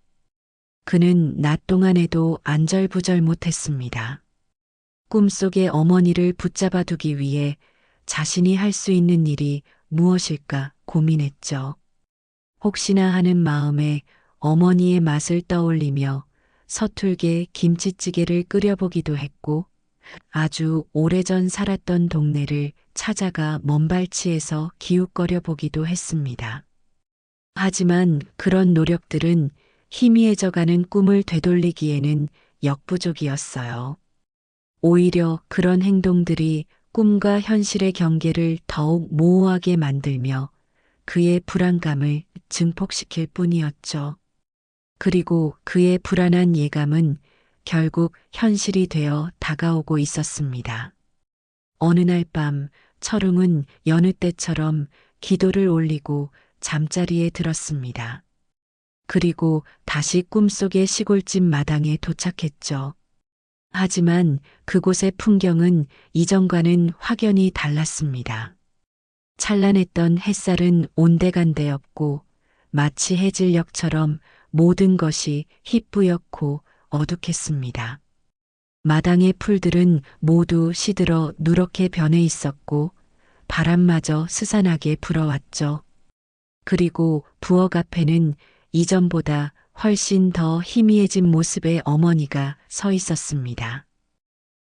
그는 낮 동안에도 안절부절 못했습니다. 꿈속의 어머니를 붙잡아 두기 위해 자신이 할 수 있는 일이 무엇일까 고민했죠. 혹시나 하는 마음에 어머니의 맛을 떠올리며 서툴게 김치찌개를 끓여보기도 했고 아주 오래전 살았던 동네를 찾아가 먼발치에서 기웃거려 보기도 했습니다. 하지만 그런 노력들은 희미해져가는 꿈을 되돌리기에는 역부족이었어요. 오히려 그런 행동들이 꿈과 현실의 경계를 더욱 모호하게 만들며 그의 불안감을 증폭시킬 뿐이었죠. 그리고 그의 불안한 예감은 결국 현실이 되어 다가오고 있었습니다. 어느 날 밤 철웅은 여느 때처럼 기도를 올리고 잠자리에 들었습니다. 그리고 다시 꿈속의 시골집 마당에 도착했죠. 하지만 그곳의 풍경은 이전과는 확연히 달랐습니다. 찬란했던 햇살은 온데간데 없고 마치 해질녘처럼 모든 것이 희뿌옇고 어둑했습니다. 마당의 풀들은 모두 시들어 누렇게 변해 있었고 바람마저 스산하게 불어왔죠. 그리고 부엌 앞에는 이전보다 훨씬 더 희미해진 모습의 어머니가 서 있었습니다.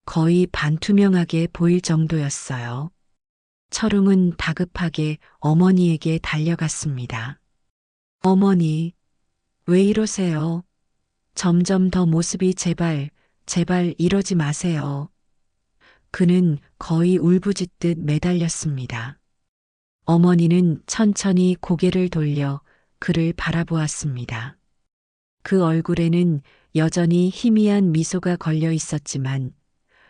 거의 반투명하게 보일 정도였어요. 철웅은 다급하게 어머니에게 달려갔습니다. 어머니, 왜 이러세요? 점점 더 모습이 제발 이러지 마세요. 그는 거의 울부짖듯 매달렸습니다. 어머니는 천천히 고개를 돌려 그를 바라보았습니다. 그 얼굴에는 여전히 희미한 미소가 걸려 있었지만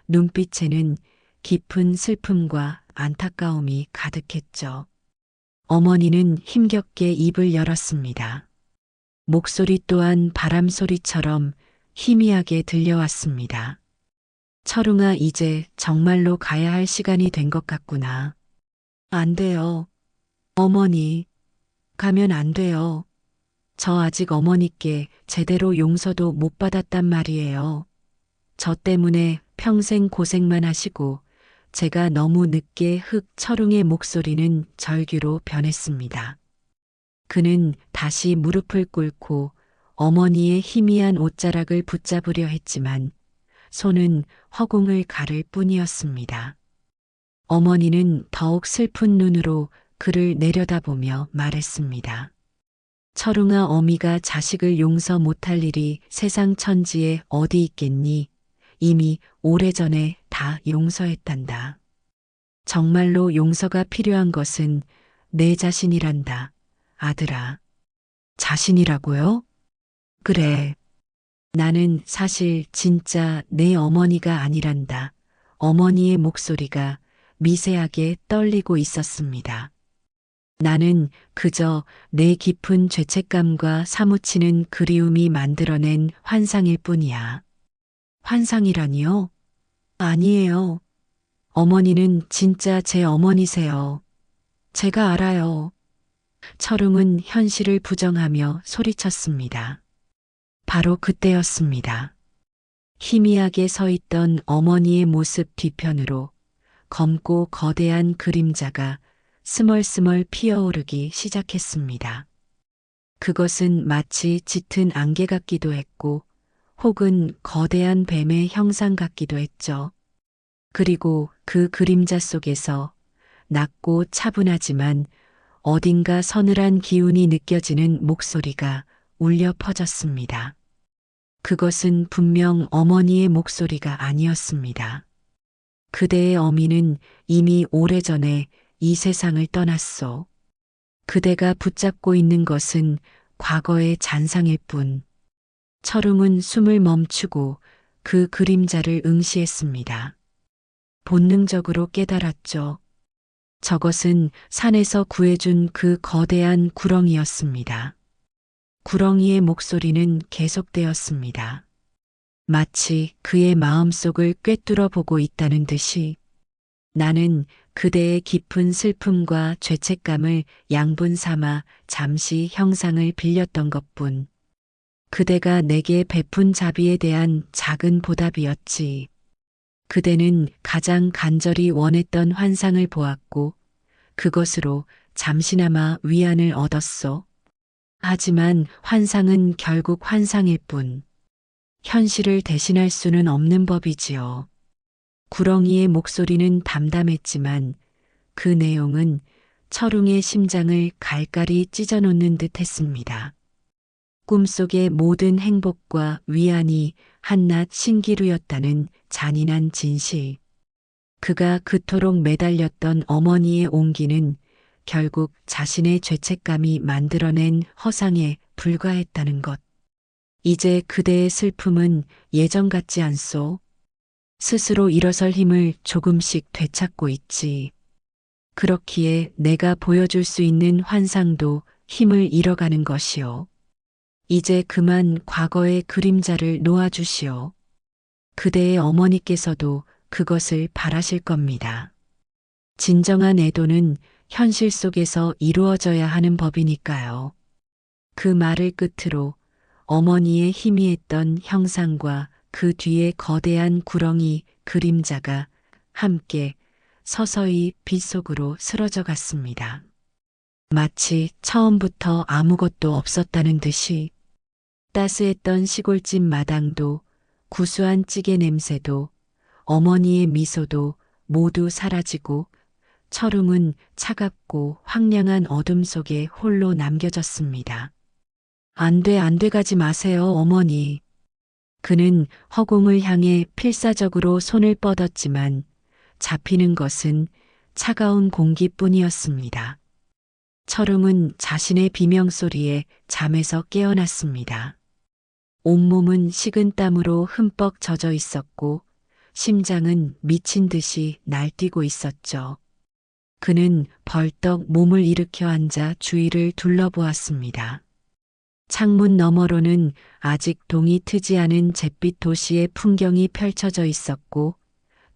눈빛에는 깊은 슬픔과 안타까움이 가득했죠. 어머니는 힘겹게 입을 열었습니다. 목소리 또한 바람 소리처럼 희미하게 들려왔습니다. 철웅아, 이제 정말로 가야 할 시간이 된 것 같구나. 안 돼요. 어머니, 가면 안 돼요. 저 아직 어머니께 제대로 용서도 못 받았단 말이에요. 저 때문에 평생 고생만 하시고 제가 너무 늦게 철웅의 목소리는 절규로 변했습니다. 그는 다시 무릎을 꿇고 어머니의 희미한 옷자락을 붙잡으려 했지만 손은 허공을 가를 뿐이었습니다. 어머니는 더욱 슬픈 눈으로 그를 내려다보며 말했습니다. 철웅아, 어미가 자식을 용서 못할 일이 세상 천지에 어디 있겠니? 이미 오래전에 다 용서했단다. 정말로 용서가 필요한 것은 내 자신이란다, 아들아. 자신이라고요? 그래. 나는 사실 진짜 내 어머니가 아니란다. 어머니의 목소리가 미세하게 떨리고 있었습니다. 나는 그저 내 깊은 죄책감과 사무치는 그리움이 만들어낸 환상일 뿐이야. 환상이라니요? 아니에요. 어머니는 진짜 제 어머니세요. 제가 알아요. 철웅은 현실을 부정하며 소리쳤습니다. 바로 그때였습니다. 희미하게 서 있던 어머니의 모습 뒤편으로 검고 거대한 그림자가 스멀스멀 피어오르기 시작했습니다. 그것은 마치 짙은 안개 같기도 했고 혹은 거대한 뱀의 형상 같기도 했죠. 그리고 그 그림자 속에서 낮고 차분하지만 어딘가 서늘한 기운이 느껴지는 목소리가 울려 퍼졌습니다. 그것은 분명 어머니의 목소리가 아니었습니다. 그대의 어미는 이미 오래전에 이 세상을 떠났소. 그대가 붙잡고 있는 것은 과거의 잔상일 뿐. 철웅은 숨을 멈추고 그 그림자를 응시했습니다. 본능적으로 깨달았죠. 저것은 산에서 구해준 그 거대한 구렁이였습니다. 구렁이의 목소리는 계속되었습니다. 마치 그의 마음속을 꿰뚫어 보고 있다는 듯이 나는 그대의 깊은 슬픔과 죄책감을 양분 삼아 잠시 형상을 빌렸던 것뿐. 그대가 내게 베푼 자비에 대한 작은 보답이었지. 그대는 가장 간절히 원했던 환상을 보았고 그것으로 잠시나마 위안을 얻었소. 하지만 환상은 결국 환상일 뿐. 현실을 대신할 수는 없는 법이지요. 구렁이의 목소리는 담담했지만 그 내용은 철웅의 심장을 갈갈이 찢어놓는 듯 했습니다. 꿈속의 모든 행복과 위안이 한낱 신기루였다는 잔인한 진실. 그가 그토록 매달렸던 어머니의 온기는 결국 자신의 죄책감이 만들어낸 허상에 불과했다는 것. 이제 그대의 슬픔은 예전 같지 않소. 스스로 일어설 힘을 조금씩 되찾고 있지. 그렇기에 내가 보여줄 수 있는 환상도 힘을 잃어가는 것이오. 이제 그만 과거의 그림자를 놓아주시오. 그대의 어머니께서도 그것을 바라실 겁니다. 진정한 애도는 현실 속에서 이루어져야 하는 법이니까요. 그 말을 끝으로 어머니의 희미했던 형상과 그 뒤에 거대한 구렁이 그림자가 함께 서서히 빛 속으로 쓰러져 갔습니다. 마치 처음부터 아무것도 없었다는 듯이 따스했던 시골집 마당도 구수한 찌개 냄새도 어머니의 미소도 모두 사라지고 철웅은 차갑고 황량한 어둠 속에 홀로 남겨졌습니다. 안 돼 가지 마세요, 어머니. 그는 허공을 향해 필사적으로 손을 뻗었지만 잡히는 것은 차가운 공기뿐이었습니다. 철웅은 자신의 비명소리에 잠에서 깨어났습니다. 온몸은 식은 땀으로 흠뻑 젖어 있었고 심장은 미친 듯이 날뛰고 있었죠. 그는 벌떡 몸을 일으켜 앉아 주위를 둘러보았습니다. 창문 너머로는 아직 동이 트지 않은 잿빛 도시의 풍경이 펼쳐져 있었고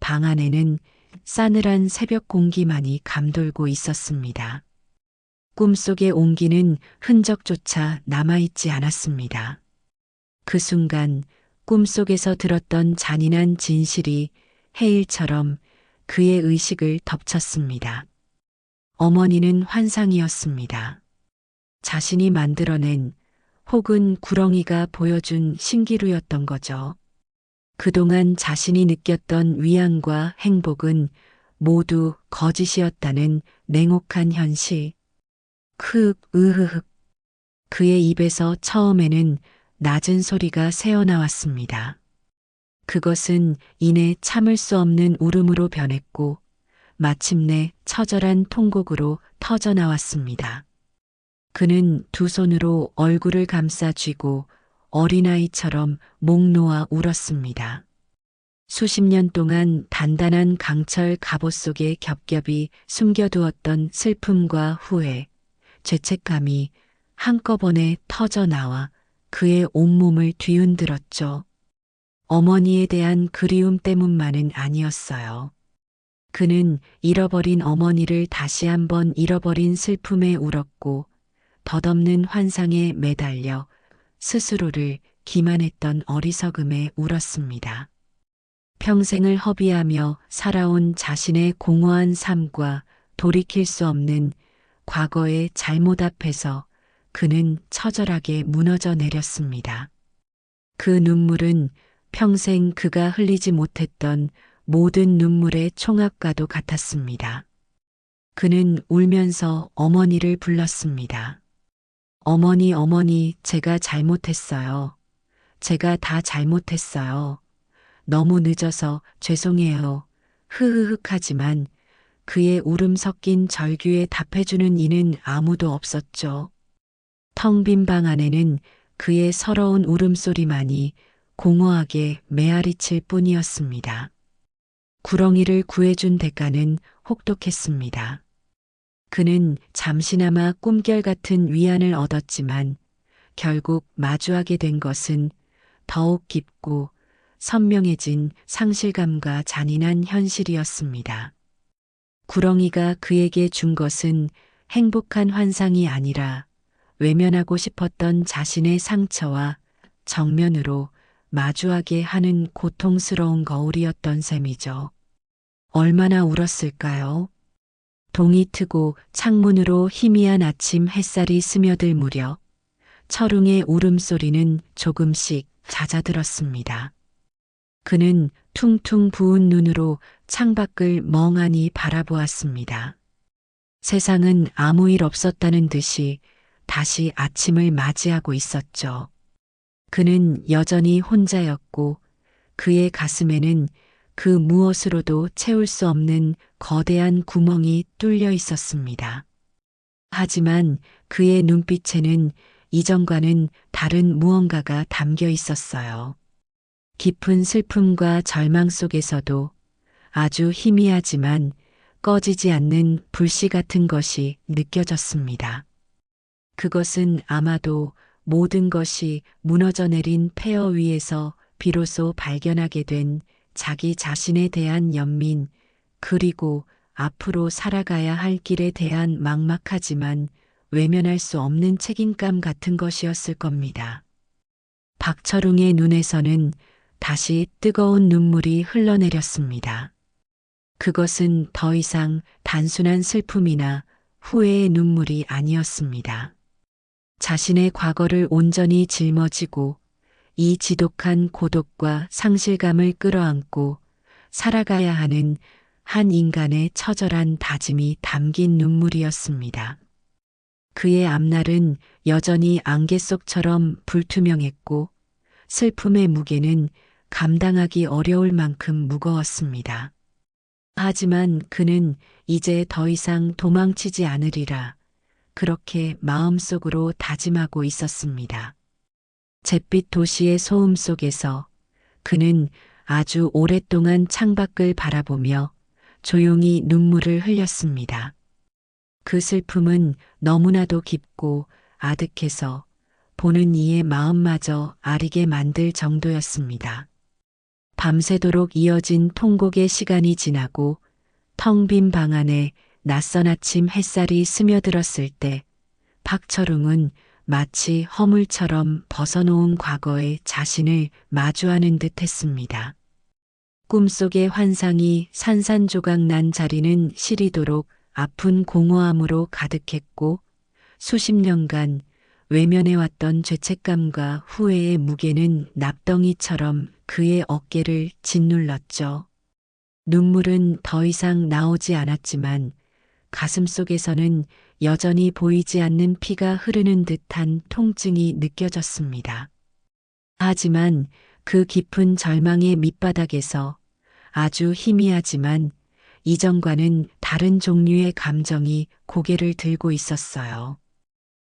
방 안에는 싸늘한 새벽 공기만이 감돌고 있었습니다. 꿈속의 온기는 흔적조차 남아있지 않았습니다. 그 순간 꿈속에서 들었던 잔인한 진실이 해일처럼 그의 의식을 덮쳤습니다. 어머니는 환상이었습니다. 자신이 만들어낸 혹은 구렁이가 보여준 신기루였던 거죠. 그동안 자신이 느꼈던 위안과 행복은 모두 거짓이었다는 냉혹한 현실. 으흐흑. 그의 입에서 처음에는 낮은 소리가 새어나왔습니다. 그것은 이내 참을 수 없는 울음으로 변했고 마침내 처절한 통곡으로 터져나왔습니다. 그는 두 손으로 얼굴을 감싸 쥐고 어린아이처럼 목 놓아 울었습니다. 수십 년 동안 단단한 강철 갑옷 속에 겹겹이 숨겨두었던 슬픔과 후회, 죄책감이 한꺼번에 터져나와 그의 온몸을 뒤흔들었죠. 어머니에 대한 그리움 때문만은 아니었어요. 그는 잃어버린 어머니를 다시 한번 잃어버린 슬픔에 울었고 덧없는 환상에 매달려 스스로를 기만했던 어리석음에 울었습니다. 평생을 허비하며 살아온 자신의 공허한 삶과 돌이킬 수 없는 과거의 잘못 앞에서 그는 처절하게 무너져 내렸습니다. 그 눈물은 평생 그가 흘리지 못했던 모든 눈물의 총합과도 같았습니다. 그는 울면서 어머니를 불렀습니다. 어머니, 어머니, 제가 잘못했어요. 제가 다 잘못했어요. 너무 늦어서 죄송해요. 흐흐흑 하지만 그의 울음 섞인 절규에 답해주는 이는 아무도 없었죠. 텅 빈 방 안에는 그의 서러운 울음소리만이 공허하게 메아리칠 뿐이었습니다. 구렁이를 구해준 대가는 혹독했습니다. 그는 잠시나마 꿈결 같은 위안을 얻었지만 결국 마주하게 된 것은 더욱 깊고 선명해진 상실감과 잔인한 현실이었습니다. 구렁이가 그에게 준 것은 행복한 환상이 아니라 외면하고 싶었던 자신의 상처와 정면으로 마주하게 하는 고통스러운 거울이었던 셈이죠. 얼마나 울었을까요? 동이 트고 창문으로 희미한 아침 햇살이 스며들 무렵 철웅의 울음소리는 조금씩 잦아들었습니다. 그는 퉁퉁 부은 눈으로 창밖을 멍하니 바라보았습니다. 세상은 아무 일 없었다는 듯이 다시 아침을 맞이하고 있었죠. 그는 여전히 혼자였고 그의 가슴에는 그 무엇으로도 채울 수 없는 거대한 구멍이 뚫려 있었습니다. 하지만 그의 눈빛에는 이전과는 다른 무언가가 담겨 있었어요. 깊은 슬픔과 절망 속에서도 아주 희미하지만 꺼지지 않는 불씨 같은 것이 느껴졌습니다. 그것은 아마도 모든 것이 무너져 내린 폐허 위에서 비로소 발견하게 된 자기 자신에 대한 연민, 그리고 앞으로 살아가야 할 길에 대한 막막하지만 외면할 수 없는 책임감 같은 것이었을 겁니다. 박철웅의 눈에서는 다시 뜨거운 눈물이 흘러내렸습니다. 그것은 더 이상 단순한 슬픔이나 후회의 눈물이 아니었습니다. 자신의 과거를 온전히 짊어지고 이 지독한 고독과 상실감을 끌어안고 살아가야 하는 한 인간의 처절한 다짐이 담긴 눈물이었습니다. 그의 앞날은 여전히 안개 속처럼 불투명했고 슬픔의 무게는 감당하기 어려울 만큼 무거웠습니다. 하지만 그는 이제 더 이상 도망치지 않으리라 그렇게 마음속으로 다짐하고 있었습니다. 잿빛 도시의 소음 속에서 그는 아주 오랫동안 창밖을 바라보며 조용히 눈물을 흘렸습니다. 그 슬픔은 너무나도 깊고 아득해서 보는 이의 마음마저 아리게 만들 정도였습니다. 밤새도록 이어진 통곡의 시간이 지나고 텅 빈 방 안에 낯선 아침 햇살이 스며들었을 때 박철웅은 마치 허물처럼 벗어놓은 과거의 자신을 마주하는 듯 했습니다. 꿈속의 환상이 산산조각 난 자리는 시리도록 아픈 공허함으로 가득했고 수십 년간 외면해왔던 죄책감과 후회의 무게는 납덩이처럼 그의 어깨를 짓눌렀죠. 눈물은 더 이상 나오지 않았지만 가슴 속에서는 여전히 보이지 않는 피가 흐르는 듯한 통증이 느껴졌습니다. 하지만 그 깊은 절망의 밑바닥에서 아주 희미하지만 이전과는 다른 종류의 감정이 고개를 들고 있었어요.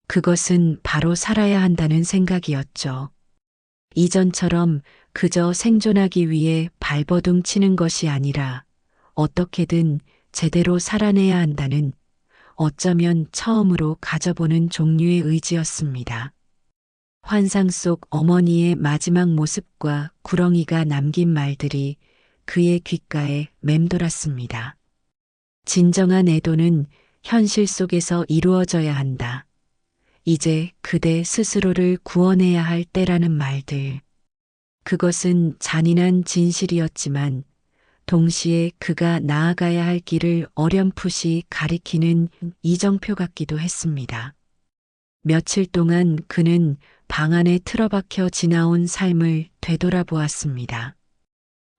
그것은 바로 살아야 한다는 생각이었죠. 이전처럼 그저 생존하기 위해 발버둥 치는 것이 아니라 어떻게든 제대로 살아내야 한다는 어쩌면 처음으로 가져보는 종류의 의지였습니다. 환상 속 어머니의 마지막 모습과 구렁이가 남긴 말들이 그의 귓가에 맴돌았습니다. 진정한 애도는 현실 속에서 이루어져야 한다. 이제 그대 스스로를 구원해야 할 때라는 말들. 그것은 잔인한 진실이었지만 동시에 그가 나아가야 할 길을 어렴풋이 가리키는 이정표 같기도 했습니다. 며칠 동안 그는 방 안에 틀어박혀 지나온 삶을 되돌아보았습니다.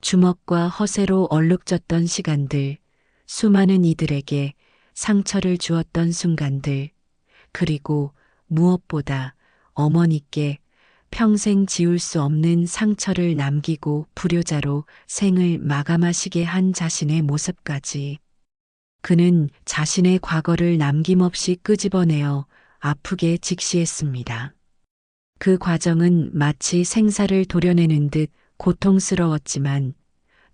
주먹과 허세로 얼룩졌던 시간들, 수많은 이들에게 상처를 주었던 순간들, 그리고 무엇보다 어머니께 평생 지울 수 없는 상처를 남기고 불효자로 생을 마감하시게 한 자신의 모습까지. 그는 자신의 과거를 남김없이 끄집어내어 아프게 직시했습니다. 그 과정은 마치 생사를 도려내는 듯 고통스러웠지만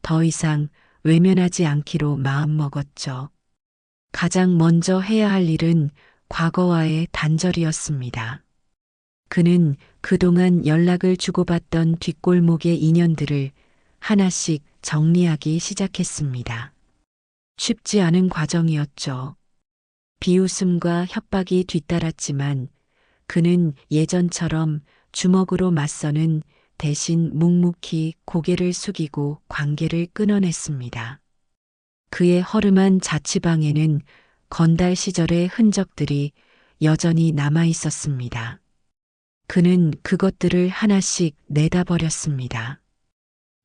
더 이상 외면하지 않기로 마음먹었죠. 가장 먼저 해야 할 일은 과거와의 단절이었습니다. 그는 그동안 연락을 주고받던 뒷골목의 인연들을 하나씩 정리하기 시작했습니다. 쉽지 않은 과정이었죠. 비웃음과 협박이 뒤따랐지만 그는 예전처럼 주먹으로 맞서는 대신 묵묵히 고개를 숙이고 관계를 끊어냈습니다. 그의 허름한 자취방에는 건달 시절의 흔적들이 여전히 남아 있었습니다. 그는 그것들을 하나씩 내다버렸습니다.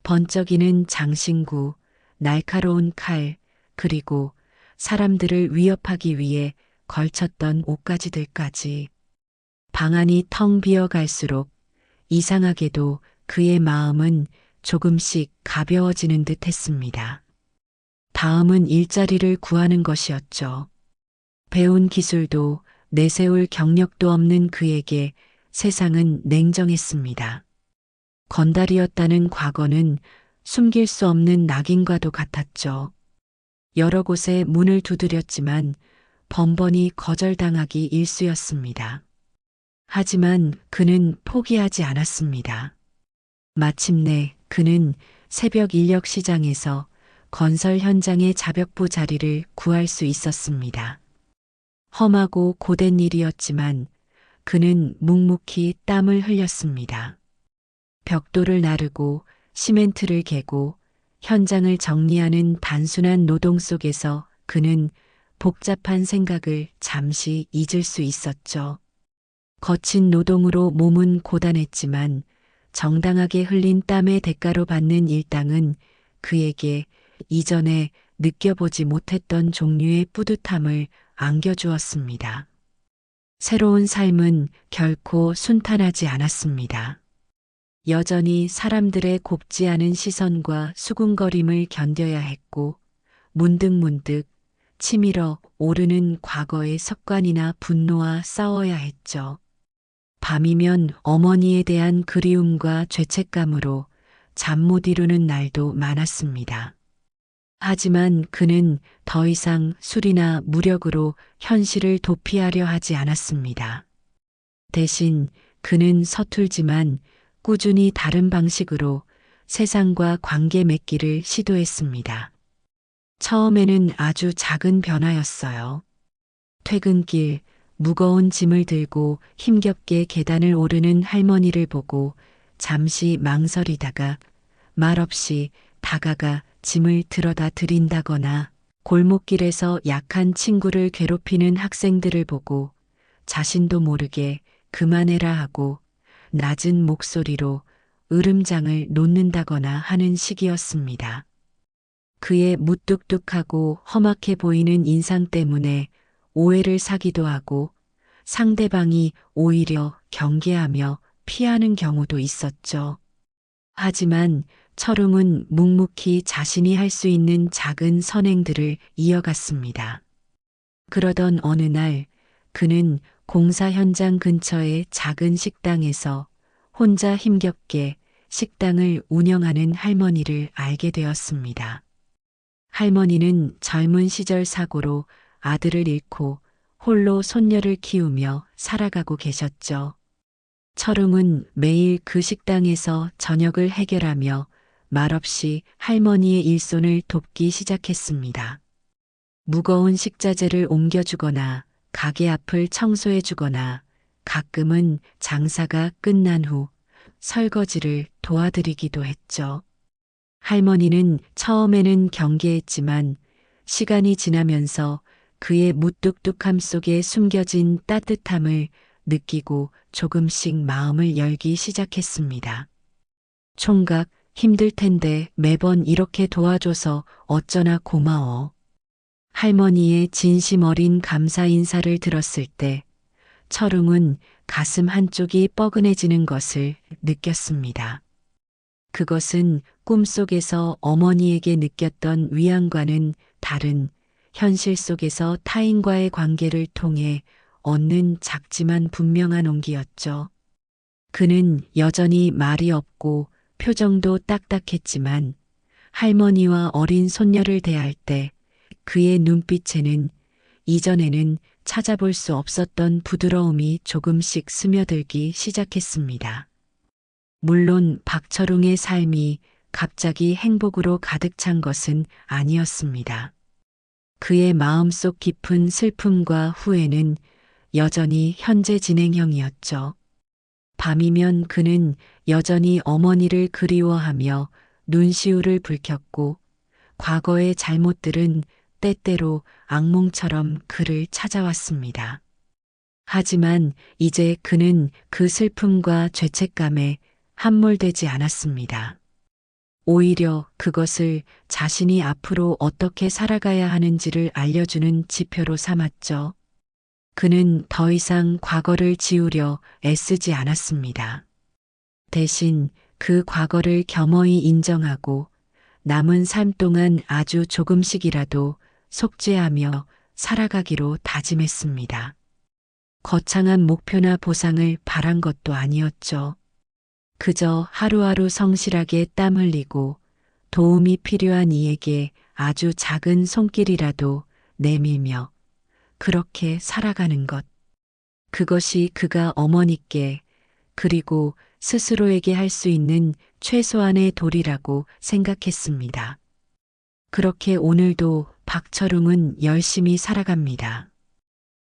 번쩍이는 장신구, 날카로운 칼, 그리고 사람들을 위협하기 위해 걸쳤던 옷가지들까지. 방 안이 텅 비어 갈수록 이상하게도 그의 마음은 조금씩 가벼워지는 듯 했습니다. 다음은 일자리를 구하는 것이었죠. 배운 기술도 내세울 경력도 없는 그에게 세상은 냉정했습니다. 건달이었다는 과거는 숨길 수 없는 낙인과도 같았죠. 여러 곳에 문을 두드렸지만 번번이 거절당하기 일쑤였습니다. 하지만 그는 포기하지 않았습니다. 마침내 그는 새벽 인력 시장에서 건설 현장의 자벽부 자리를 구할 수 있었습니다. 험하고 고된 일이었지만 그는 묵묵히 땀을 흘렸습니다. 벽돌을 나르고 시멘트를 개고 현장을 정리하는 단순한 노동 속에서 그는 복잡한 생각을 잠시 잊을 수 있었죠. 거친 노동으로 몸은 고단했지만 정당하게 흘린 땀의 대가로 받는 일당은 그에게 이전에 느껴보지 못했던 종류의 뿌듯함을 안겨주었습니다. 새로운 삶은 결코 순탄하지 않았습니다. 여전히 사람들의 곱지 않은 시선과 수군거림을 견뎌야 했고 문득문득 치밀어 오르는 과거의 습관이나 분노와 싸워야 했죠. 밤이면 어머니에 대한 그리움과 죄책감으로 잠 못 이루는 날도 많았습니다. 하지만 그는 더 이상 술이나 무력으로 현실을 도피하려 하지 않았습니다. 대신 그는 서툴지만 꾸준히 다른 방식으로 세상과 관계 맺기를 시도했습니다. 처음에는 아주 작은 변화였어요. 퇴근길 무거운 짐을 들고 힘겹게 계단을 오르는 할머니를 보고 잠시 망설이다가 말없이 다가가 짐을 들어다 드린다거나 골목길에서 약한 친구를 괴롭히는 학생들을 보고 자신도 모르게 그만해라 하고 낮은 목소리로 으름장을 놓는다거나 하는 시기였습니다. 그의 무뚝뚝하고 험악해 보이는 인상 때문에 오해를 사기도 하고 상대방이 오히려 경계하며 피하는 경우도 있었죠. 하지만 철웅은 묵묵히 자신이 할 수 있는 작은 선행들을 이어갔습니다. 그러던 어느 날 그는 공사 현장 근처의 작은 식당에서 혼자 힘겹게 식당을 운영하는 할머니를 알게 되었습니다. 할머니는 젊은 시절 사고로 아들을 잃고 홀로 손녀를 키우며 살아가고 계셨죠. 철웅은 매일 그 식당에서 저녁을 해결하며 말없이 할머니의 일손을 돕기 시작했습니다. 무거운 식자재를 옮겨주거나 가게 앞을 청소해주거나 가끔은 장사가 끝난 후 설거지를 도와드리기도 했죠. 할머니는 처음에는 경계했지만 시간이 지나면서 그의 무뚝뚝함 속에 숨겨진 따뜻함을 느끼고 조금씩 마음을 열기 시작했습니다. 총각, 힘들 텐데 매번 이렇게 도와줘서 어쩌나 고마워. 할머니의 진심 어린 감사 인사를 들었을 때 철웅은 가슴 한쪽이 뻐근해지는 것을 느꼈습니다. 그것은 꿈속에서 어머니에게 느꼈던 위안과는 다른 현실 속에서 타인과의 관계를 통해 얻는 작지만 분명한 온기였죠. 그는 여전히 말이 없고 표정도 딱딱했지만 할머니와 어린 손녀를 대할 때 그의 눈빛에는 이전에는 찾아볼 수 없었던 부드러움이 조금씩 스며들기 시작했습니다. 물론 박철웅의 삶이 갑자기 행복으로 가득 찬 것은 아니었습니다. 그의 마음속 깊은 슬픔과 후회는 여전히 현재 진행형이었죠. 밤이면 그는 여전히 어머니를 그리워하며 눈시울을 붉혔고 과거의 잘못들은 때때로 악몽처럼 그를 찾아왔습니다. 하지만 이제 그는 그 슬픔과 죄책감에 함몰되지 않았습니다. 오히려 그것을 자신이 앞으로 어떻게 살아가야 하는지를 알려주는 지표로 삼았죠. 그는 더 이상 과거를 지우려 애쓰지 않았습니다. 대신 그 과거를 겸허히 인정하고 남은 삶 동안 아주 조금씩이라도 속죄하며 살아가기로 다짐했습니다. 거창한 목표나 보상을 바란 것도 아니었죠. 그저 하루하루 성실하게 땀 흘리고 도움이 필요한 이에게 아주 작은 손길이라도 내밀며 그렇게 살아가는 것. 그것이 그가 어머니께 그리고 스스로에게 할 수 있는 최소한의 도리라고 생각했습니다. 그렇게 오늘도 박철웅은 열심히 살아갑니다.